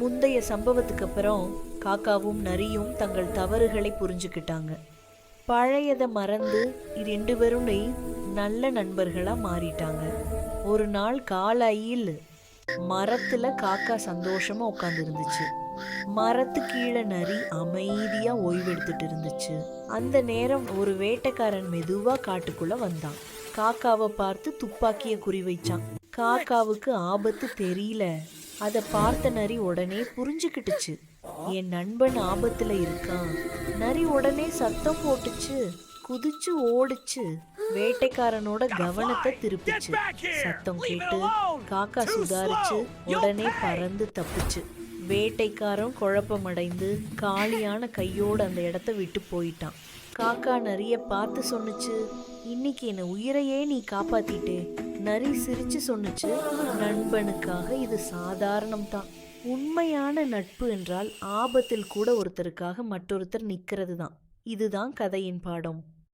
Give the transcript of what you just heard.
முந்தைய சம்பவத்துக்கு அப்புறம் காக்காவும் நரியும் தங்கள் தவறுகளை புரிஞ்சுக்கிட்டாங்க. பழையதை மறந்து 2 பேரும் நல்ல நண்பர்களா மாறிட்டாங்க. ஒரு நாள் காலையில் மரத்துல காக்கா சந்தோஷமா உட்கார்ந்து இருந்துச்சு. மரத்து கீழே நரி அமைதியா ஓய்வெடுத்துட்டு இருந்துச்சு. அந்த நேரம் ஒரு வேட்டைக்காரன் மெதுவா காட்டுக்குள்ள வந்தான். காக்காவை பார்த்து துப்பாக்கிய குறி வைச்சான். காக்காவுக்கு ஆபத்து தெரியல. அதை பார்த்த நரி உடனே புரிஞ்சுக்கிட்டுச்சு, என் நண்பன் ஆபத்துல இருக்கான். நரி உடனே சத்தம் போட்டுச்சு, குதிச்சு ஓடுச்சு. வேட்டைக்காரனோட கவனத்தை திருப்பிச்சு. சத்தம் கேட்டு காக்கா சுதாரிச்சு உடனே பறந்து தப்புச்சு. வேட்டைக்காரன் குழப்பமடைந்து காலியான கையோடு அந்த இடத்த விட்டு போயிட்டான். காக்கா நரிய பார்த்து சொன்னுச்சு, இன்னைக்கு என்ன உயிரையே நீ காப்பாத்திட்டே. நரி சிரிச்சு சொன்னுச்சு, நண்பனுக்காக இது சாதாரணம் தான். உண்மையான நட்பு என்றால் ஆபத்தில் கூட ஒருத்தருக்காக மற்றொருத்தர் நிக்கிறது தான். இதுதான் கதையின் பாடம்.